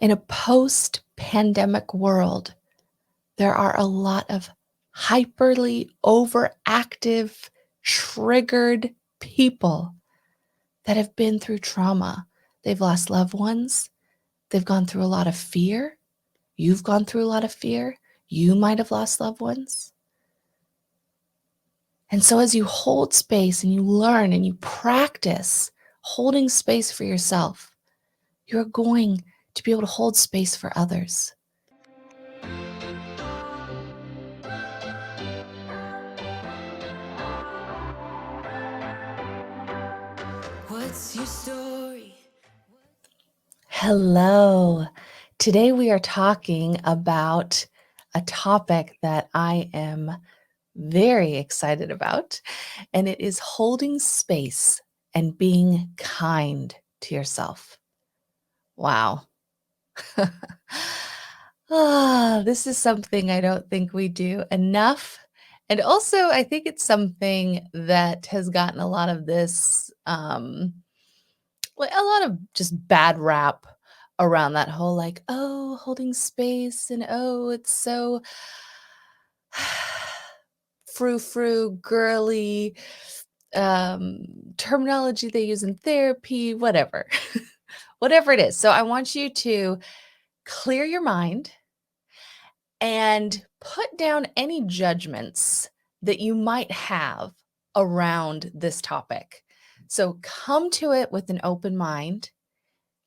In a post pandemic world, there are a lot of hyperly overactive, triggered people that have been through trauma. They've lost loved ones. They've gone through a lot of fear. You've gone through a lot of fear. You might have lost loved ones. And so, as you hold space and you learn and you practice holding space for yourself, you're going to be able to hold space for others. What's your story? Hello. Today we are talking about a topic that I am very excited about, and it is holding space and being kind to yourself. Wow. This is something I don't think we do enough. And also, I think it's something that has gotten a lot of this, like a lot of just bad rap around that whole like, oh, holding space and oh, it's so frou frou, girly, um, terminology they use in therapy, whatever, whatever it is. So I want you to clear your mind and put down any judgments that you might have around this topic. So come to it with an open mind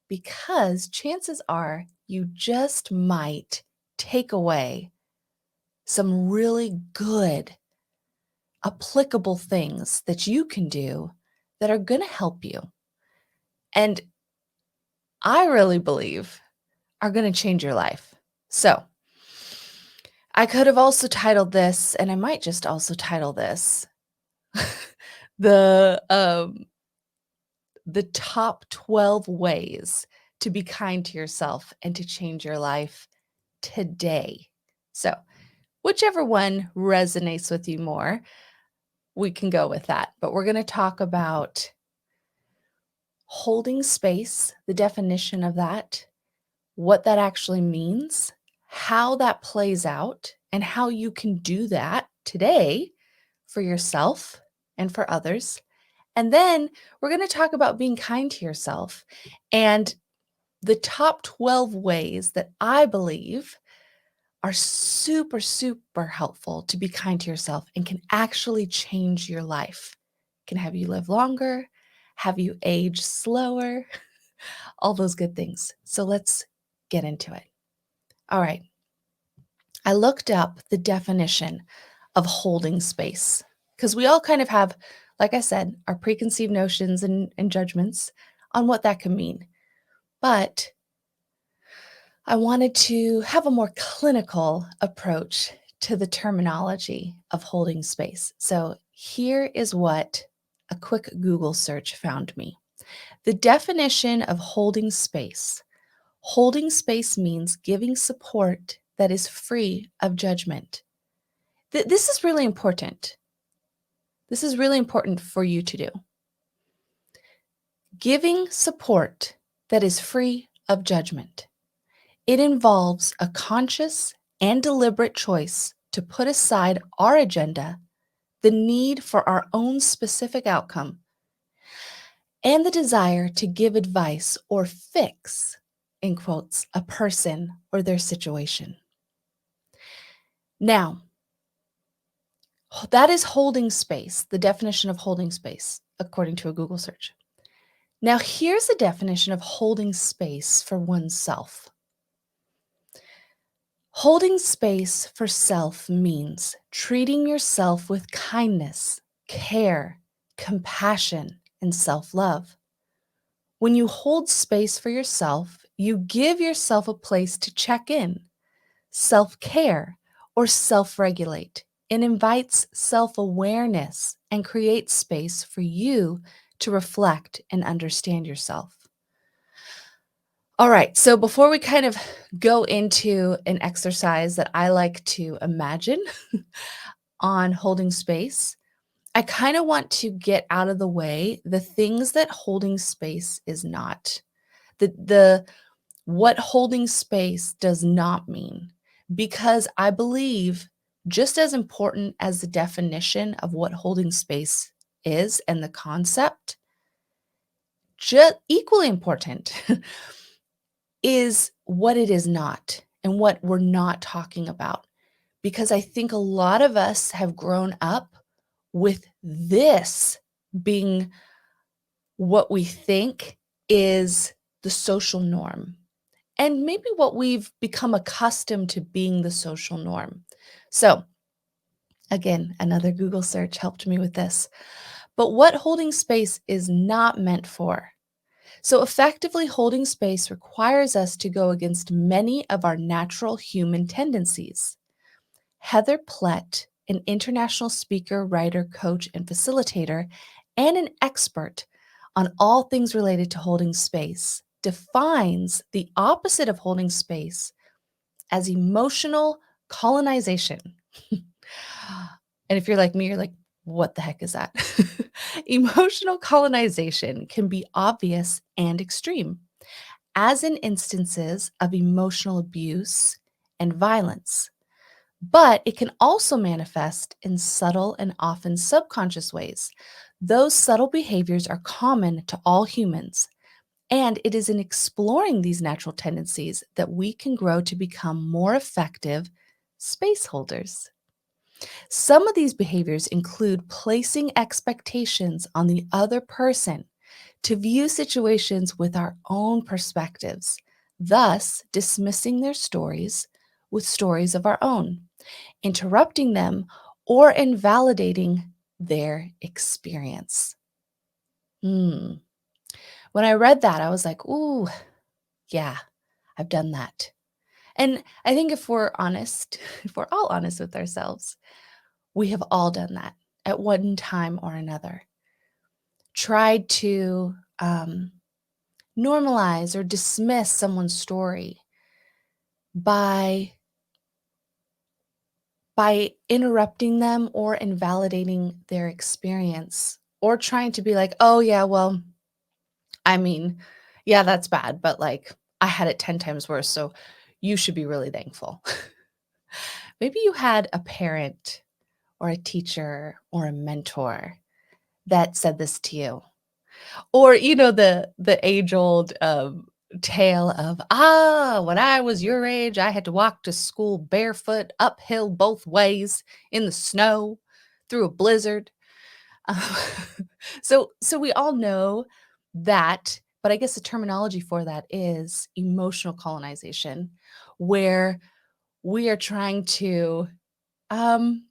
because chances are you just might take away some really good, applicable things that you can do that are going to help you. And I really believe are going to change your life. So, I could have also titled this, and I might just also title this the the top 12 ways to be kind to yourself and to change your life today. So, whichever one resonates with you more, we can go with that. But we're going to talk about holding space, the definition of that, what that actually means, how that plays out, and how you can do that today for yourself and for others. And then we're going to talk about being kind to yourself and the top 12 ways that I believe are super, super helpful to be kind to yourself and can actually change your life. Can have you live longer, have you age slower, all those good things. So let's get into it. All right. I looked up the definition of holding space because we all kind of have, like I said, our preconceived notions and judgments on what that can mean. But I wanted to have a more clinical approach to the terminology of holding space. So here is what a quick Google search found me. The definition of holding space means giving support that is free of judgment. This is really important. This is really important for you to do. Giving support that is free of judgment. It involves a conscious and deliberate choice to put aside our agenda, the need for our own specific outcome, and the desire to give advice or fix, in quotes, a person or their situation. Now, that is holding space, the definition of holding space, according to a Google search. Now, here's a definition of holding space for oneself. Holding space for self means treating yourself with kindness, care, compassion, and self love. When you hold space for yourself, you give yourself a place to check in, self care, or self regulate. It invites self awareness and creates space for you to reflect and understand yourself. All right, so before we kind of go into an exercise that I like to imagine on holding space, I kind of want to get out of the way the things that holding space is not. The what holding space does not mean, because I believe just as important as the definition of what holding space is and the concept, just equally important is what it is not and what we're not talking about. Because I think a lot of us have grown up with this being what we think is the social norm, and maybe what we've become accustomed to being the social norm. So, again, another Google search helped me with this. But what holding space is not meant for. So, effectively holding space requires us to go against many of our natural human tendencies. Heather Plett, an international speaker, writer, coach, and facilitator, and an expert on all things related to holding space, defines the opposite of holding space as emotional colonization. And if you're like me, you're like, what the heck is that? Emotional colonization can be obvious and extreme, as in instances of emotional abuse and violence. But it can also manifest in subtle and often subconscious ways. Those subtle behaviors are common to all humans, and it is in exploring these natural tendencies that we can grow to become more effective space holders. Some of these behaviors include placing expectations on the other person to view situations with our own perspectives, thus dismissing their stories with stories of our own, interrupting them, or invalidating their experience. Hmm. When I read that, I was like, ooh, yeah, I've done that. And I think if we're honest, if we're all honest with ourselves, we have all done that at one time or another. Tried to normalize or dismiss someone's story by interrupting them or invalidating their experience, or trying to be like, oh yeah, well, I mean, yeah, that's bad, but like I had it 10 times worse, so you should be really thankful. Maybe you had a parent or a teacher or a mentor that said this to you. Or, the age-old, tale of, when I was your age, I had to walk to school barefoot, uphill both ways, in the snow, through a blizzard." Um, so we all know that, but I guess the terminology for that is emotional colonization, where we are trying to, um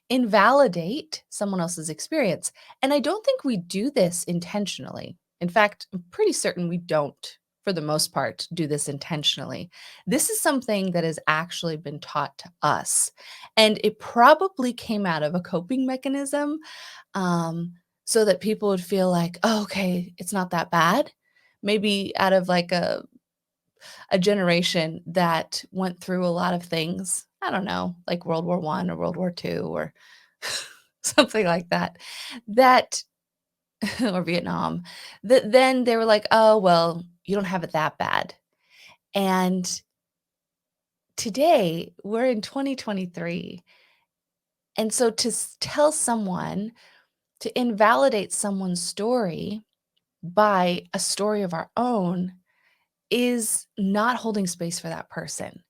invalidate someone else's experience. And I don't think we do this intentionally. In fact, I'm pretty certain we don't, for the most part, do this intentionally. This is something that has actually been taught to us. And it probably came out of a coping mechanism, um, so that people would feel like, oh, okay, it's not that bad. Maybe out of like a generation that went through a lot of things. I don't know, like World War I or World War II or something like that. That or Vietnam. That then they were like, "Oh, well, you don't have it that bad." And today, we're in 2023. And so to tell someone, to invalidate someone's story by a story of our own is not holding space for that person.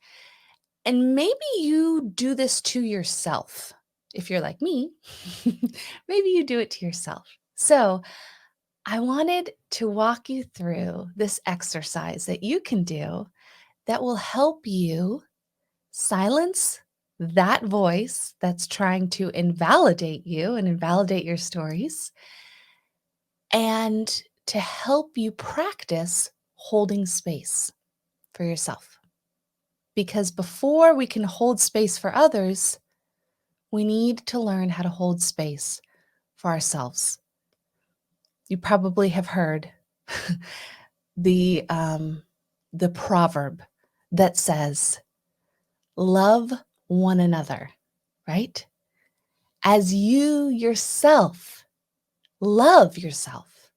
And maybe you do this to yourself. If you're like me, maybe you do it to yourself. So, I wanted to walk you through this exercise that you can do that will help you silence that voice that's trying to invalidate you and invalidate your stories, and to help you practice holding space for yourself. Because before we can hold space for others, we need to learn how to hold space for ourselves. You probably have heard the the proverb that says, "Love one another," right? As you yourself love yourself,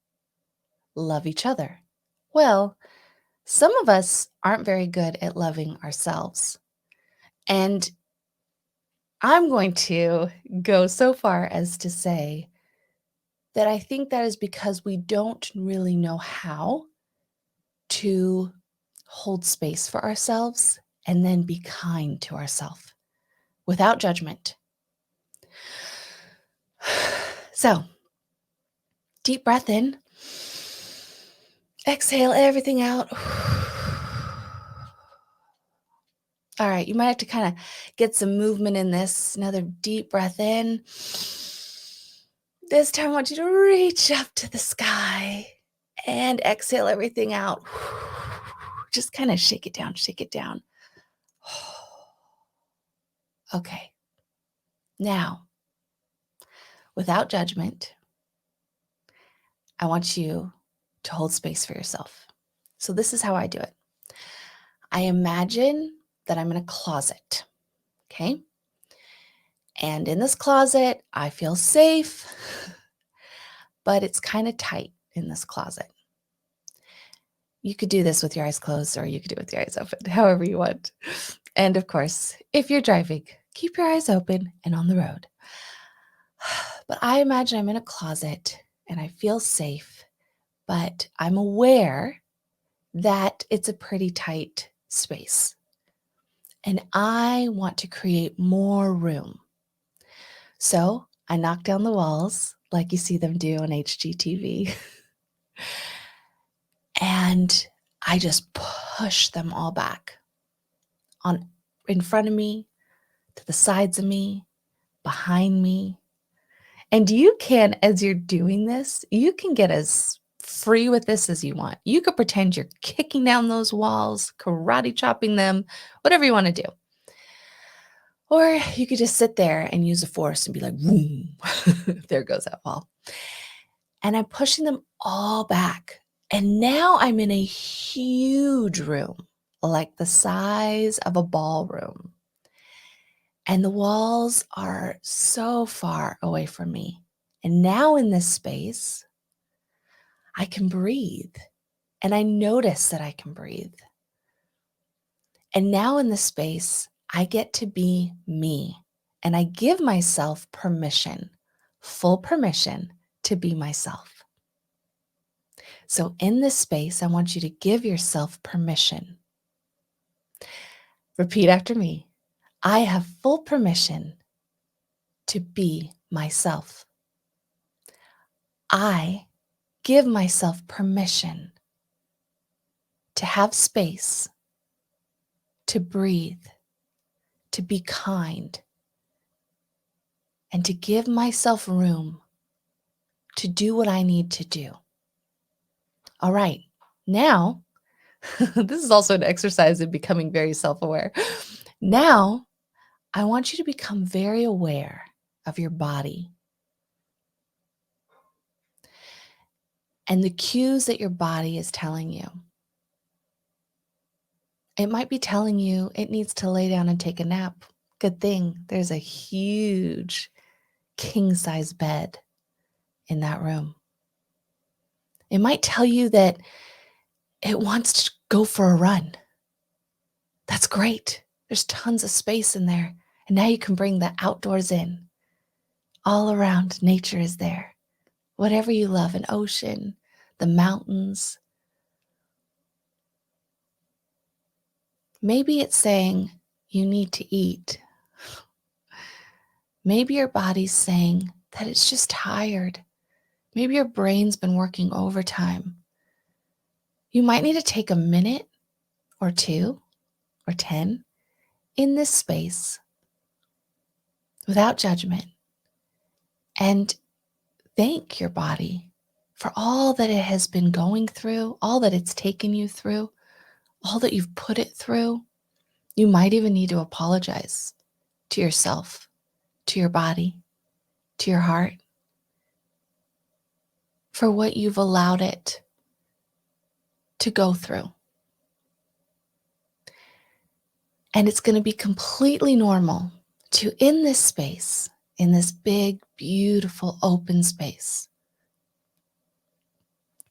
love each other. Well, Some of us aren't very good at loving ourselves. And I'm going to go so far as to say that I think that is because we don't really know how to hold space for ourselves and then be kind to ourselves without judgment. So, deep breath in, exhale everything out. All right, you might have to kind of get some movement in this. Another deep breath in. This time, I want you to reach up to the sky and exhale everything out. Just kind of shake it down, shake it down. Okay. Now, without judgment, I want you to hold space for yourself. So, this is how I do it. I imagine that I'm in a closet. Okay. And in this closet, I feel safe, but it's kind of tight in this closet. You could do this with your eyes closed or you could do it with your eyes open, however you want. And of course, if you're driving, keep your eyes open and on the road. But I imagine I'm in a closet and I feel safe, but I'm aware that it's a pretty tight space. And I want to create more room. So I knock down the walls like you see them do on HGTV. And I just push them all back in front of me, to the sides of me, behind me. And you can, as you're doing this, you can get as free with this as you want. You could pretend you're kicking down those walls, karate chopping them, whatever you want to do. Or you could just sit there and use the force and be like, boom, there goes that wall. And I'm pushing them all back. And now I'm in a huge room, like the size of a ballroom. And the walls are so far away from me. And now in this space, I can breathe. And I notice that I can breathe. And now in this space, I get to be me. And I give myself permission, full permission to be myself. So in this space, I want you to give yourself permission. Repeat after me. I have full permission to be myself. I give myself permission to have space, to breathe, to be kind, and to give myself room to do what I need to do. All right, now, this is also an exercise in becoming very self-aware. Now, I want you to become very aware of your body and the cues that your body is telling you. It might be telling you it needs to lay down and take a nap. Good thing there's a huge king-size bed in that room. It might tell you that it wants to go for a run. That's great. There's tons of space in there. And now you can bring the outdoors in. All around, nature is there. Whatever you love, an ocean, the mountains. Maybe it's saying you need to eat. Maybe your body's saying that it's just tired. Maybe your brain's been working overtime. You might need to take a minute or 2 or 10 in this space without judgment and thank your body for all that it has been going through, all that it's taken you through, all that you've put it through. You might even need to apologize to yourself, to your body, to your heart for what you've allowed it to go through. And it's going to be completely normal to, in this space, in this big, beautiful, open space,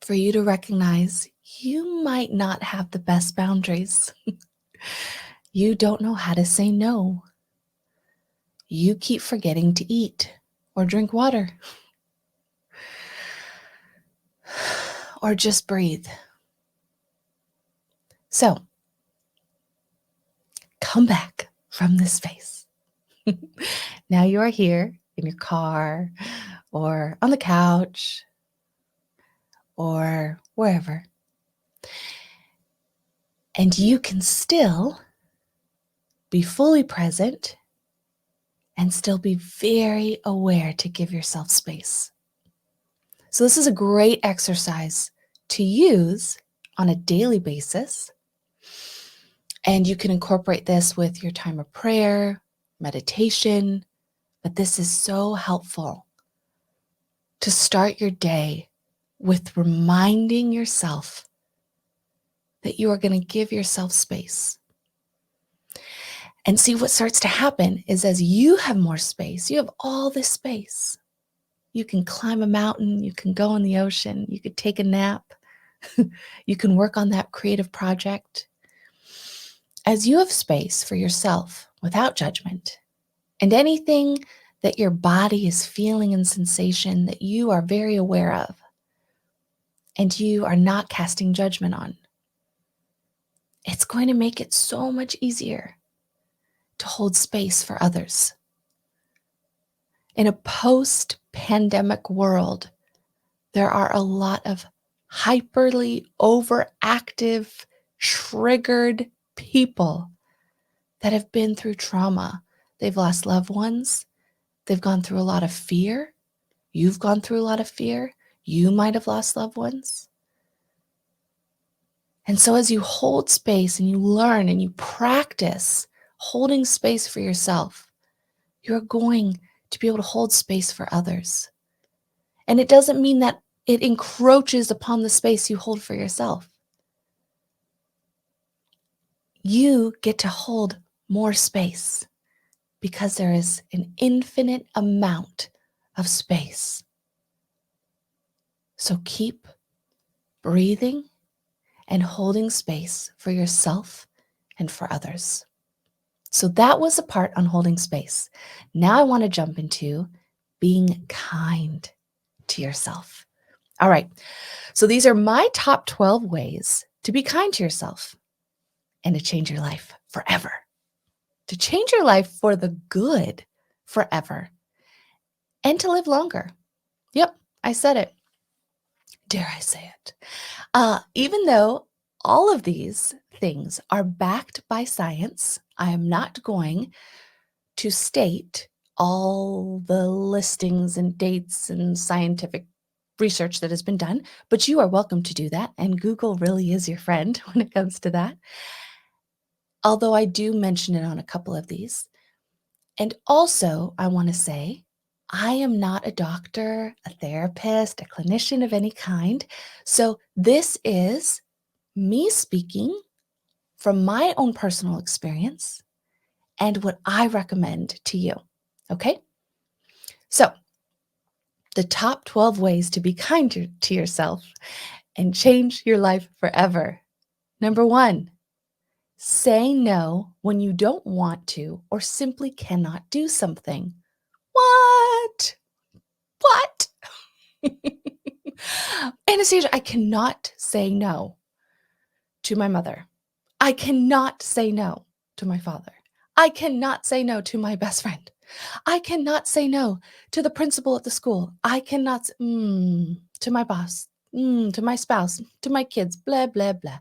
for you to recognize you might not have the best boundaries. You don't know how to say no. You keep forgetting to eat or drink water or just breathe. So come back from this space. Now you are here in your car or on the couch or wherever. And you can still be fully present and still be very aware to give yourself space. So this is a great exercise to use on a daily basis. And you can incorporate this with your time of prayer, meditation, but this is so helpful to start your day with reminding yourself that you are going to give yourself space. And see, what starts to happen is as you have more space, you have all this space. You can climb a mountain, you can go in the ocean, you could take a nap, you can work on that creative project. As you have space for yourself without judgment, and anything that your body is feeling and sensation that you are very aware of, and you are not casting judgment on, it's going to make it so much easier to hold space for others. In a post-pandemic world, there are a lot of hyperly overactive, triggered people that have been through trauma. They've lost loved ones. They've gone through a lot of fear. You've gone through a lot of fear. You might have lost loved ones. And so as you hold space and you learn and you practice holding space for yourself, you're going to be able to hold space for others. And it doesn't mean that it encroaches upon the space you hold for yourself. You get to hold more space because there is an infinite amount of space. So keep breathing and holding space for yourself and for others. So that was a part on holding space. Now I want to jump into being kind to yourself. All right. So these are my top 12 ways to be kind to yourself and to change your life forever. To change your life for the good forever and to live longer. Yep, I said it. Dare I say it? Even though all of these things are backed by science, I am not going to state all the listings and dates and scientific research that has been done, but you are welcome to do that. And Google really is your friend when it comes to that. Although I do mention it on a couple of these. And also, I want to say, I am not a doctor, a therapist, a clinician of any kind. So this is me speaking from my own personal experience and what I recommend to you. Okay? So the top 12 ways to be kind to yourself and change your life forever. Number 1, say no when you don't want to or simply cannot do something. What? What? Anastasia, I cannot say no to my mother. I cannot say no to my father. I cannot say no to my best friend. I cannot say no to the principal at the school. I cannot to my boss, to my spouse, to my kids, blah, blah, blah.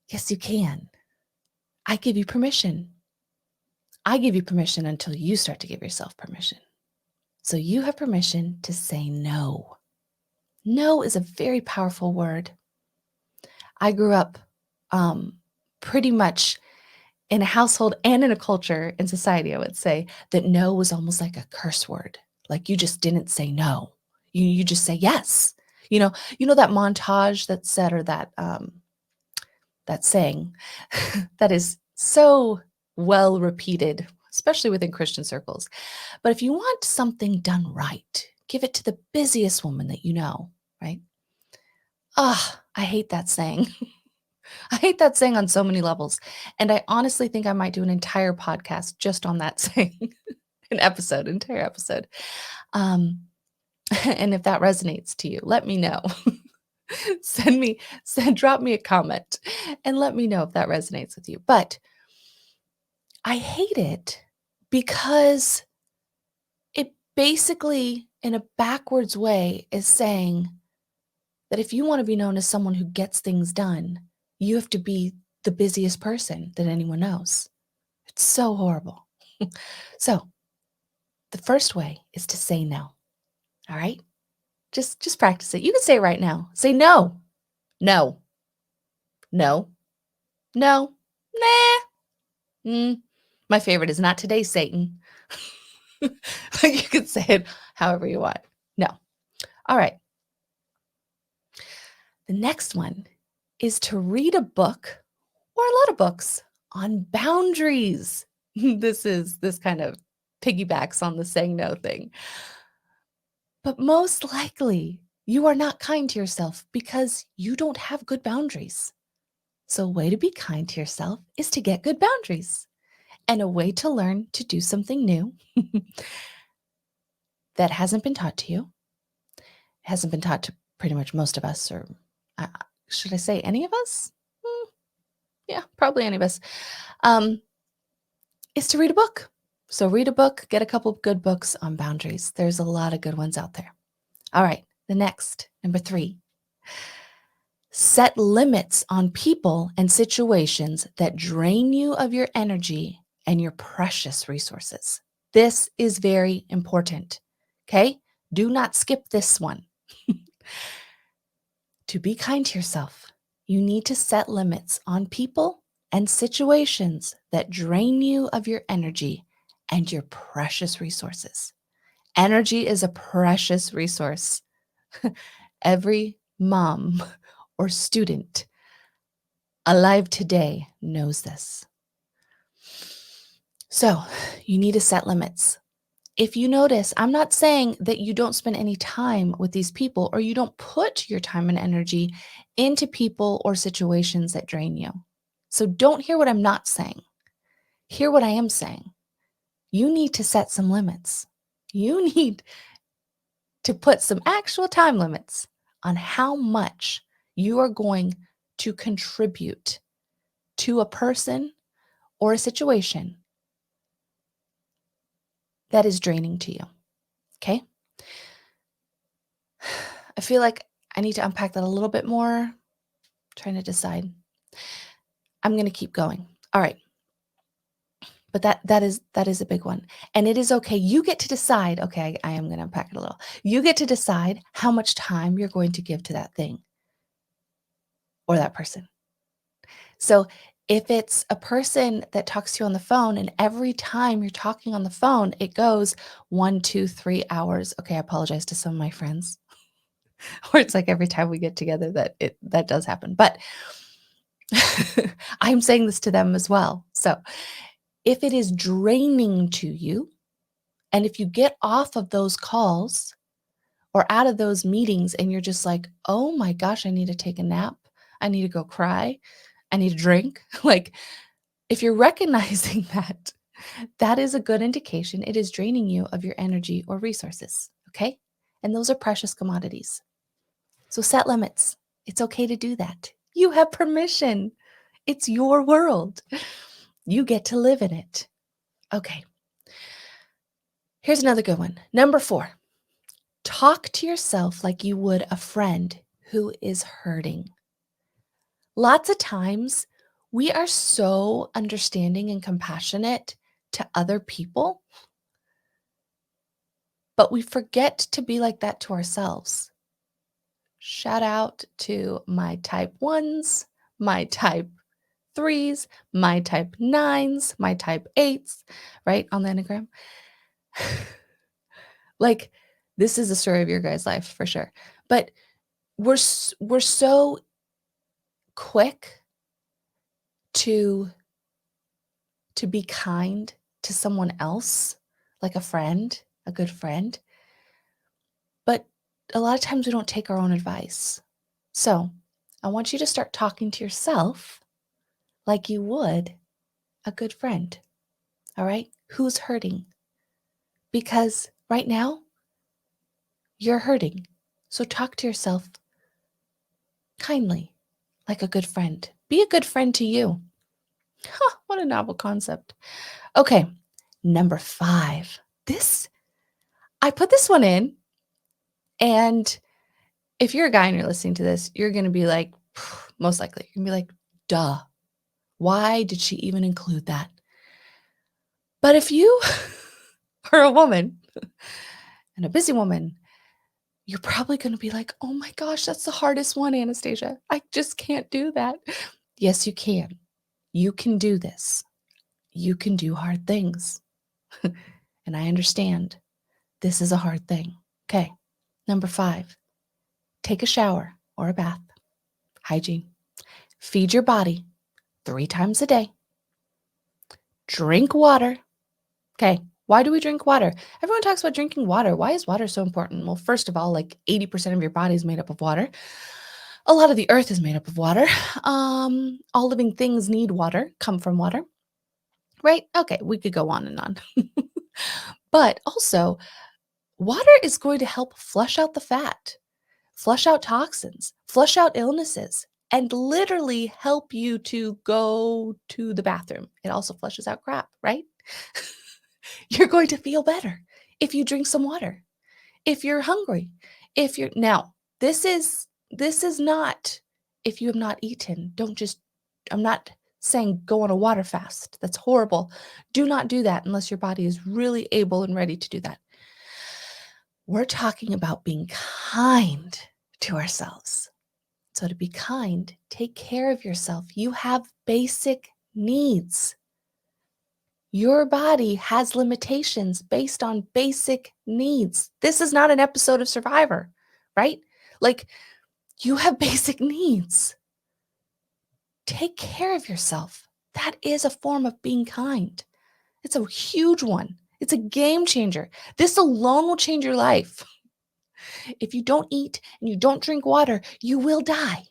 Yes, you can. I give you permission. I give you permission until you start to give yourself permission. So you have permission to say no. No is a very powerful word. I grew up pretty much in a household and in a culture in society, I would say, that no was almost like a curse word. Like you just didn't say no. You just say yes. You know that montage that said, or that saying that is so well repeated, especially within Christian circles. But if you want something done right, give it to the busiest woman that you know, right? I hate that saying. I hate that saying on so many levels. And I honestly think I might do an entire podcast just on that saying, entire episode. Um, and if that resonates to you, let me know. Drop me a comment and let me know if that resonates with you. But I hate it because it basically, in a backwards way, is saying that if you want to be known as someone who gets things done, you have to be the busiest person that anyone knows. It's so horrible. So, the first way is to say no. All right? Just practice it. You can say it right now. Say no. No. No. No. Nah. My favorite is not today, Satan. You can say it however you want. No. All right. The next one is to read a book or a lot of books on boundaries. This kind of piggybacks on the saying no thing. But most likely, you are not kind to yourself because you don't have good boundaries. So, a way to be kind to yourself is to get good boundaries. And a way to learn to do something new that hasn't been taught to you, hasn't been taught to pretty much most of us, or uh, should I say any of us? Yeah, probably any of us, is to read a book. So read a book, get a couple of good books on boundaries. There's a lot of good ones out there. All right, the next, number 3, set limits on people and situations that drain you of your energy and your precious resources. This is very important. Okay? Do not skip this one. To be kind to yourself, you need to set limits on people and situations that drain you of your energy and your precious resources. Energy is a precious resource. Every mom or student alive today knows this. So you need to set limits. If you notice, I'm not saying that you don't spend any time with these people or you don't put your time and energy into people or situations that drain you. So don't hear what I'm not saying. Hear what I am saying. You need to set some limits. You need to put some actual time limits on how much you are going to contribute to a person or a situation that is draining to you. Okay? I feel like I need to unpack that a little bit more. Trying to decide. I'm going to keep going. All right. But that is a big one. And it is okay. You get to decide. Okay, I am going to unpack it a little. You get to decide how much time you're going to give to that thing or that person. So if it's a person that talks to you on the phone and every time you're talking on the phone, it goes 1, 2, 3 hours. Okay, I apologize to some of my friends. Or it's like every time we get together that does happen. But I'm saying this to them as well. So if it is draining to you, and if you get off of those calls or out of those meetings and you're just like, oh my gosh, I need to take a nap. I need to go cry. I need a drink. Like, if you're recognizing that, that is a good indication it is draining you of your energy or resources. Okay. And those are precious commodities. So set limits. It's okay to do that. You have permission. It's your world. You get to live in it. Okay. Here's another good one. Number 4, talk to yourself like you would a friend who is hurting. Lots of times we are so understanding and compassionate to other people, but we forget to be like that to ourselves. Shout out to my type 1s, my type 3s, my type 9s, my type 8s, right? On the Enneagram. Like, this is the story of your guys' life for sure. But we're so quick to be kind to someone else, like a friend, a good friend. But a lot of times we don't take our own advice. So I want you to start talking to yourself like you would a good friend. All right? Who's hurting? Because right now, you're hurting. So talk to yourself kindly, like a good friend. Be a good friend to you. Huh, what a novel concept. Okay, number 5. I put this one in, and if you're a guy and you're listening to this, you're going to be like, most likely, you're going to be like, duh, why did she even include that? But if you are a woman and a busy woman, you're probably going to be like, oh my gosh, that's the hardest one, Anastasia. I just can't do that. Yes, you can. You can do this. You can do hard things. And I understand this is a hard thing. Okay. Number 5, take a shower or a bath. Hygiene. Feed your body 3 times a day. Drink water. Okay. Why do we drink water? Everyone talks about drinking water. Why is water so important? Well, first of all, like 80% of your body is made up of water. A lot of the earth is made up of water. All living things need water, come from water, right? Okay, we could go on and on. But also, water is going to help flush out the fat, flush out toxins, flush out illnesses, and literally help you to go to the bathroom. It also flushes out crap, right? You're going to feel better if you drink some water. If you're hungry, if you're now, this is not if you have not eaten. Don't just I'm not saying go on a water fast. That's horrible. Do not do that unless your body is really able and ready to do that. We're talking about being kind to ourselves. So, to be kind, take care of yourself. You have basic needs. Your body has limitations based on basic needs. This is not an episode of Survivor, right? Like, you have basic needs. Take care of yourself. That is a form of being kind. It's a huge one. It's a game changer. This alone will change your life. If you don't eat and you don't drink water, you will die.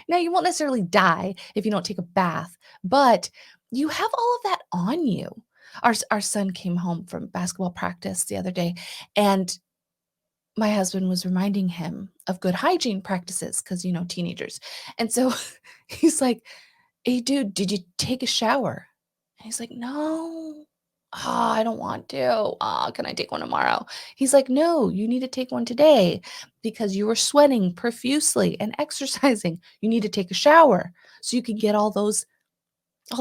Now, you won't necessarily die if you don't take a bath, but you have all of that on you. Our son came home from basketball practice the other day, and my husband was reminding him of good hygiene practices because, teenagers. And so he's like, hey, dude, did you take a shower? And he's like, no. Oh, I don't want to. Oh, can I take one tomorrow? He's like, no, you need to take one today because you were sweating profusely and exercising. You need to take a shower so you can get all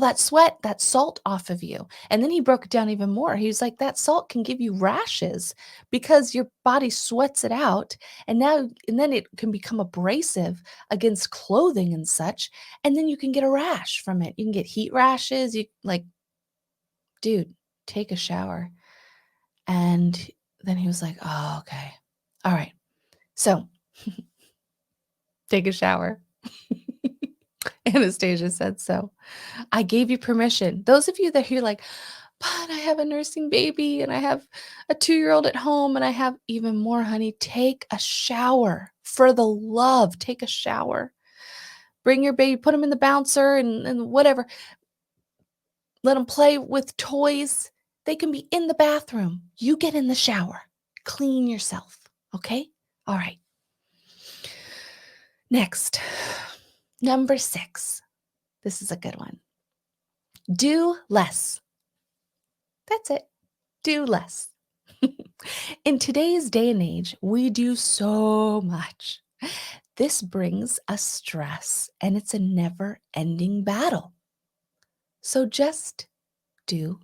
that sweat, that salt off of you. And then he broke it down even more. He was like, that salt can give you rashes because your body sweats it out. And then it can become abrasive against clothing and such. And then you can get a rash from it. You can get heat rashes. You like, dude, take a shower. And then he was like, oh, okay. All right. So take a shower. Anastasia said so. I gave you permission. Those of you that you're like, but I have a nursing baby and I have a 2-year-old at home and I have even more, honey, take a shower. For the love, take a shower. Bring your baby, put him in the bouncer and whatever. Let them play with toys. They can be in the bathroom. You get in the shower. Clean yourself. Okay? All right. Next, number 6. This is a good one. Do less. That's it. Do less. In today's day and age, we do so much. This brings us stress, and it's a never ending battle. So just do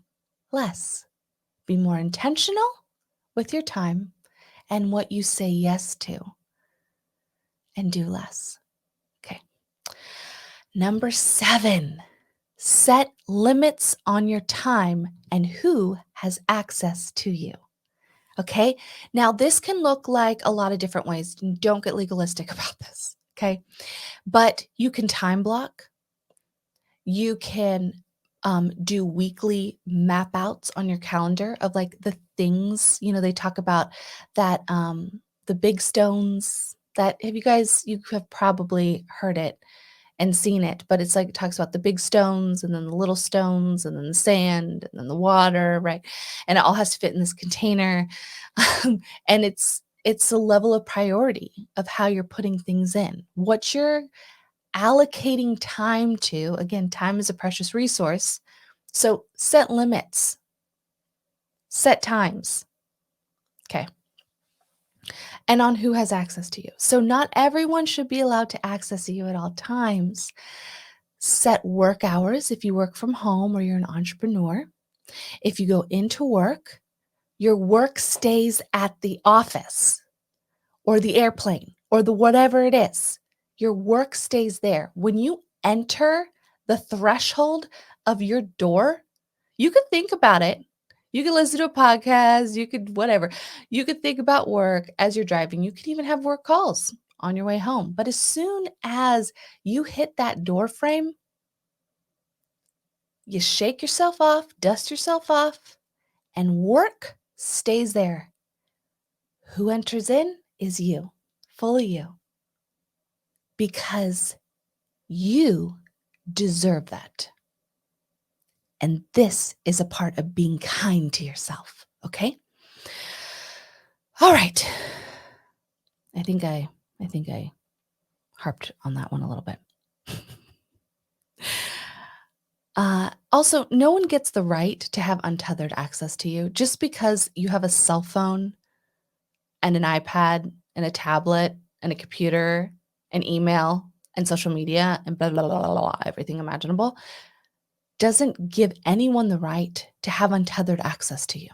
less. Be more intentional with your time and what you say yes to, and do less. Okay. Number 7, set limits on your time and who has access to you. Okay. Now, this can look like a lot of different ways. Don't get legalistic about this. Okay. But you can time block. You can do weekly map outs on your calendar of like the things, they talk about that the big stones, that you have probably heard it and seen it, but it's like it talks about the big stones and then the little stones and then the sand and then the water, right? And it all has to fit in this container. And it's a level of priority of how you're putting things in. What you're allocating time to, again, time is a precious resource. So set limits, set times. Okay. And on who has access to you. So not everyone should be allowed to access you at all times. Set work hours if you work from home or you're an entrepreneur. If you go into work, your work stays at the office or the airplane or the whatever it is. Your work stays there. When you enter the threshold of your door, you could think about it. You could listen to a podcast, you could whatever. You could think about work as you're driving. You could even have work calls on your way home. But as soon as you hit that door frame, you shake yourself off, dust yourself off, and work stays there. Who enters in is you, fully you, because you deserve that. And this is a part of being kind to yourself, okay? All right. I think I harped on that one a little bit. Also, no one gets the right to have untethered access to you. Just because you have a cell phone and an iPad and a tablet and a computer and email and social media and blah, blah, blah, blah, blah, everything imaginable, doesn't give anyone the right to have untethered access to you.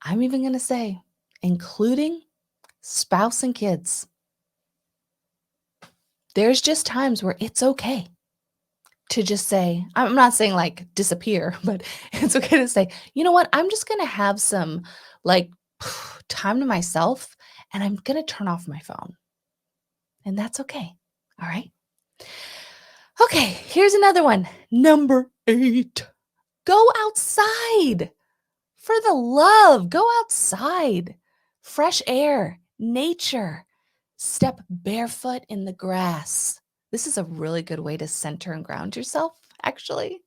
I'm even going to say, including spouse and kids. There's just times where it's okay to just say, I'm not saying like disappear, but it's okay to say, you know what? I'm just going to have some like time to myself and I'm going to turn off my phone. And that's okay. All right. Okay. Here's another one. Number 8. Go outside. For the love, go outside. Fresh air, nature. Step barefoot in the grass. This is a really good way to center and ground yourself, actually.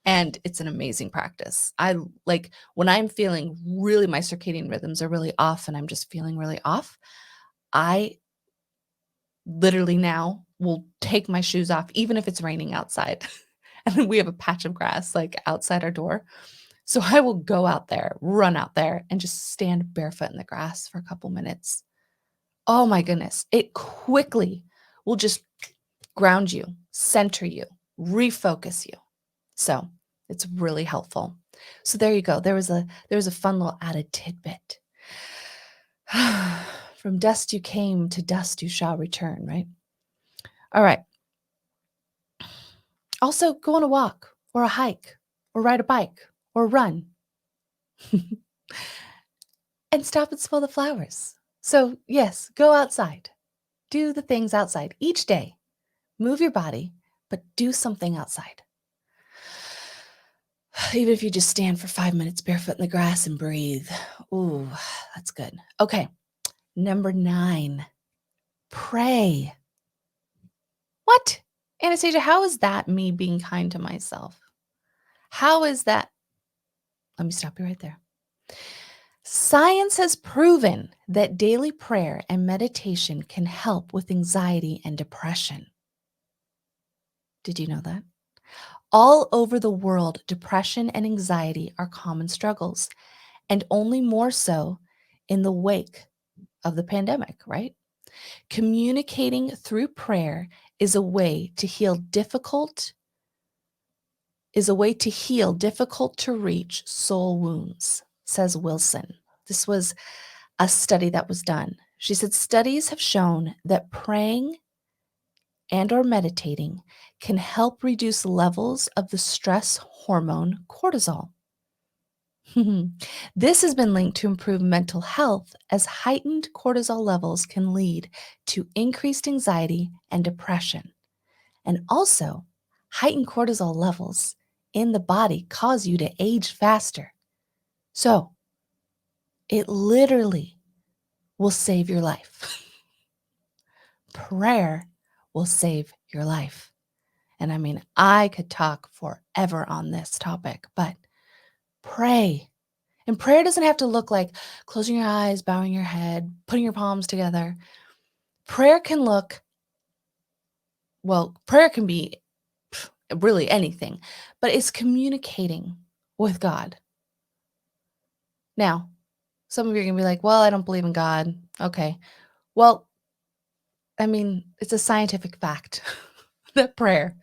And it's an amazing practice. I like when I'm feeling really, my circadian rhythms are really off and I'm just feeling really off. I literally now will take my shoes off, even if it's raining outside. And then we have a patch of grass like outside our door. So I will go out there, run out there, and just stand barefoot in the grass for a couple minutes. Oh my goodness. It quickly will just ground you, center you, refocus you. So it's really helpful. So there you go. There was a fun little added tidbit. From dust you came, to dust you shall return, right? All right. Also, go on a walk or a hike or ride a bike or run. And stop and smell the flowers. So, yes, go outside. Do the things outside each day. Move your body, but do something outside. Even if you just stand for 5 minutes barefoot in the grass and breathe. Ooh, that's good. Okay. Number 9, pray. What? Anastasia, how is that me being kind to myself? How is that? Let me stop you right there. Science has proven that daily prayer and meditation can help with anxiety and depression. Did you know that? All over the world, depression and anxiety are common struggles, and only more so in the wake of the pandemic, right? Communicating through prayer is a way to heal difficult to reach soul wounds, says Wilson. This was a study that was done. She said studies have shown that praying and or meditating can help reduce levels of the stress hormone cortisol. This has been linked to improved mental health, as heightened cortisol levels can lead to increased anxiety and depression. And also, heightened cortisol levels in the body cause you to age faster. So, it literally will save your life. Prayer will save your life. And I mean, I could talk forever on this topic, but pray. And prayer doesn't have to look like closing your eyes, bowing your head, putting your palms together. Prayer can look, well, prayer can be really anything, but it's communicating with God. Now, some of you are going to be like, well, I don't believe in God. Okay. Well, I mean, it's a scientific fact that prayer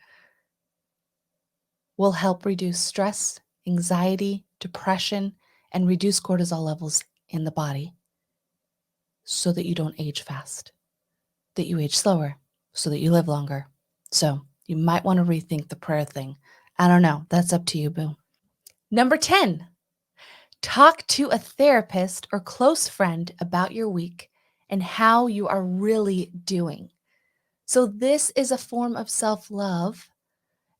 will help reduce stress, anxiety, depression, and reduce cortisol levels in the body so that you don't age fast, that you age slower, so that you live longer. So you might want to rethink the prayer thing. I don't know. That's up to you, boo. Number 10, talk to a therapist or close friend about your week and how you are really doing. So this is a form of self-love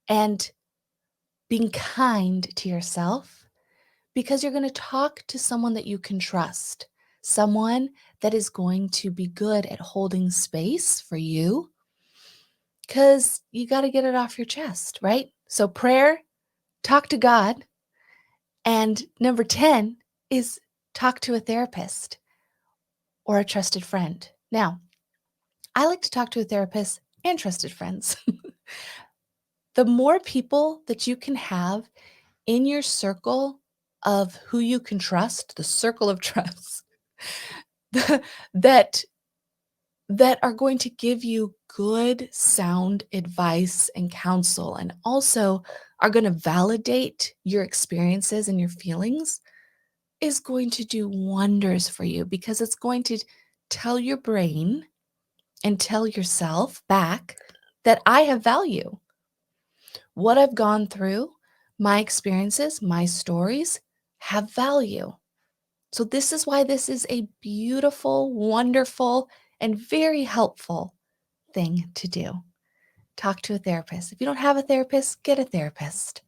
and being kind to yourself, because you're going to talk to someone that you can trust, someone that is going to be good at holding space for you, because you got to get it off your chest, right? So prayer, talk to God. And number 10 is talk to a therapist or a trusted friend. Now, I like to talk to a therapist and trusted friends. The more people that you can have in your circle of who you can trust, the circle of trust, that that are going to give you good, sound advice and counsel, and also are going to validate your experiences and your feelings, is going to do wonders for you, because it's going to tell your brain and tell yourself back that I have value. What I've gone through, my experiences, my stories have value. So this is why this is a beautiful, wonderful, and very helpful thing to do. Talk to a therapist. If you don't have a therapist, get a therapist.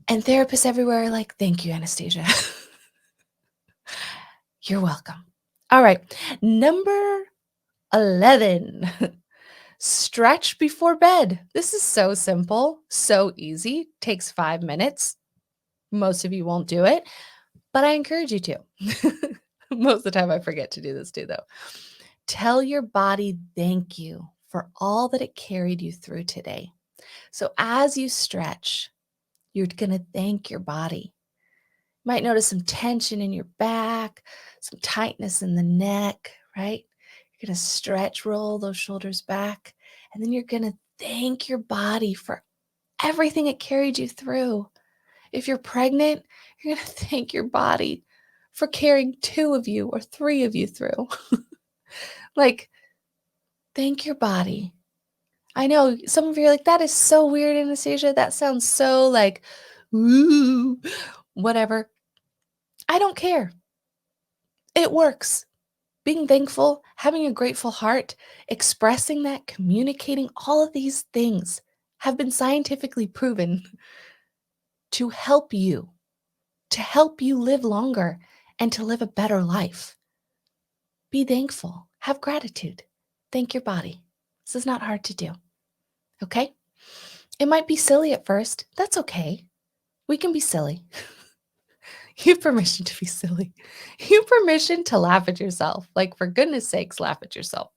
And therapists everywhere are like, thank you, Anastasia. You're welcome. All right. Number 11, stretch before bed. This is so simple, so easy, takes 5 minutes. Most of you won't do it, but I encourage you to. Most of the time I forget to do this too, though. Tell your body thank you for all that it carried you through today. So as you stretch, you're going to thank your body. You might notice some tension in your back, some tightness in the neck, right? You're going to stretch, roll those shoulders back, and then you're going to thank your body for everything it carried you through. If you're pregnant, you're going to thank your body for carrying 2 of you or 3 of you through. Like, thank your body. I know some of you are like, that is so weird, Anastasia. That sounds so like, woo, whatever. I don't care. It works. Being thankful, having a grateful heart, expressing that, communicating, all of these things have been scientifically proven to help you live longer and to live a better life. Be thankful. Have gratitude. Thank your body. This is not hard to do. Okay? It might be silly at first. That's okay. We can be silly. You have permission to be silly. You have permission to laugh at yourself. Like, for goodness sakes, laugh at yourself.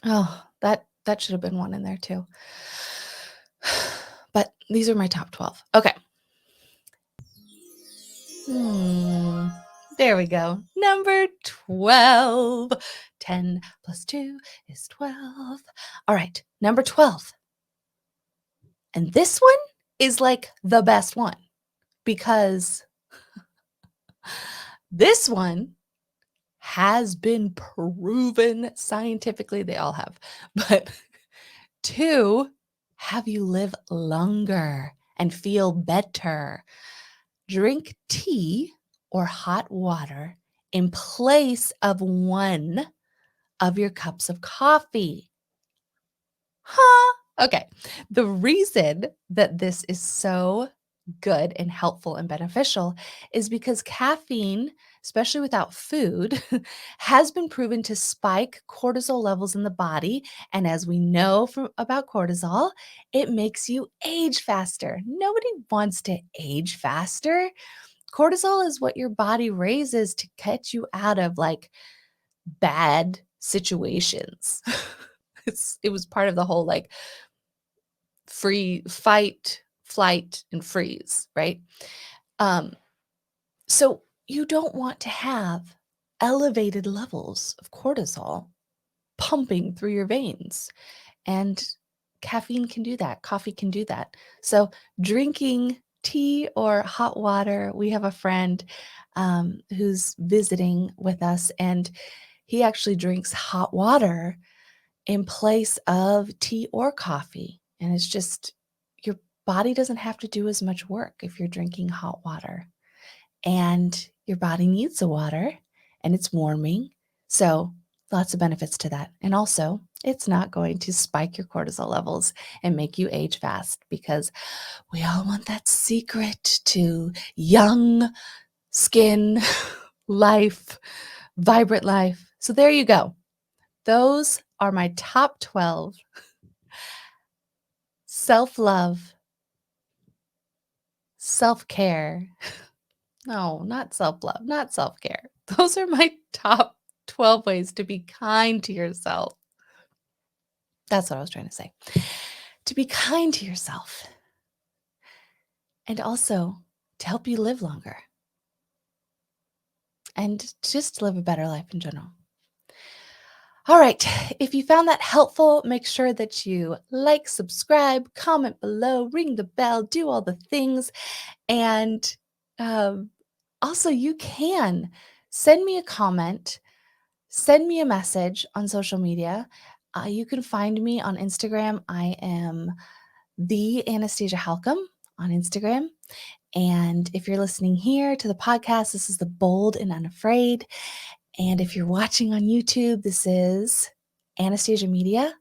Oh, that should have been one in there too. But these are my top 12. Okay. There we go. Number 12. 10 plus 2 is 12. All right, number 12. And this one is like the best one, because this one has been proven scientifically. They all have. But to have you live longer and feel better, drink tea or hot water in place of 1 of your cups of coffee. Huh? Okay. The reason that this is so good and helpful and beneficial is because caffeine especially without food, has been proven to spike cortisol levels in the body. And as we know about cortisol, it makes you age faster. Nobody wants to age faster. Cortisol is what your body raises to get you out of like bad situations. It was part of the whole like free fight, flight, and freeze, right? Um, so you don't want to have elevated levels of cortisol pumping through your veins. And caffeine can do that. Coffee can do that. So drinking tea or hot water, we have a friend who's visiting with us, and he actually drinks hot water in place of tea or coffee. And it's just your body doesn't have to do as much work if you're drinking hot water. And your body needs the water and it's warming. So, lots of benefits to that. And also, it's not going to spike your cortisol levels and make you age fast, because we all want that secret to young skin, life, vibrant life. So, there you go. Those are my top 12 self-love, self-care. No, not self-love, not self-care. Those are my top 12 ways to be kind to yourself. That's what I was trying to say. To be kind to yourself. And also to help you live longer. And just live a better life in general. All right. If you found that helpful, make sure that you like, subscribe, comment below, ring the bell, do all the things. And also, you can send me a comment, send me a message on social media. You can find me on Instagram. I am the Anastasia Halcomb on Instagram. And if you're listening here to the podcast, this is the Bold and Unafraid. And if you're watching on YouTube, this is Anastasia Media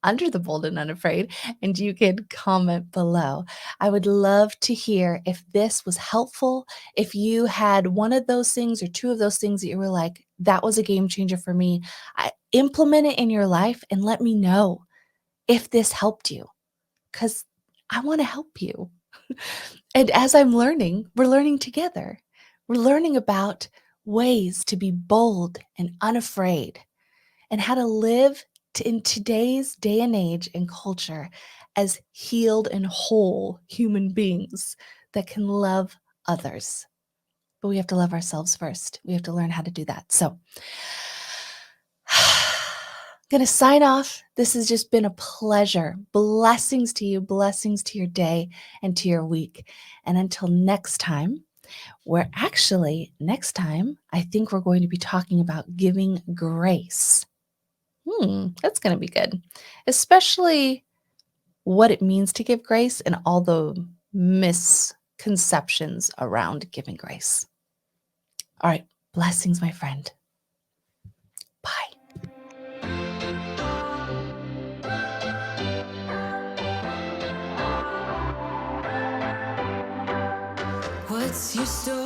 under the Bold and Unafraid, and you can comment below. I would love to hear if this was helpful, if you had one of those things or two of those things that you were like, that was a game changer for me. Implement it in your life and let me know if this helped you, because I want to help you. And as I'm learning, we're learning together. We're learning about ways to be bold and unafraid and how to live in today's day and age and culture as healed and whole human beings that can love others. But we have to love ourselves first. We have to learn how to do that. So I'm going to sign off. This has just been a pleasure. Blessings to you, blessings to your day and to your week. And until next time, next time, I think we're going to be talking about giving grace. That's going to be good, especially what it means to give grace and all the misconceptions around giving grace. All right. Blessings, my friend. Bye. What's your story?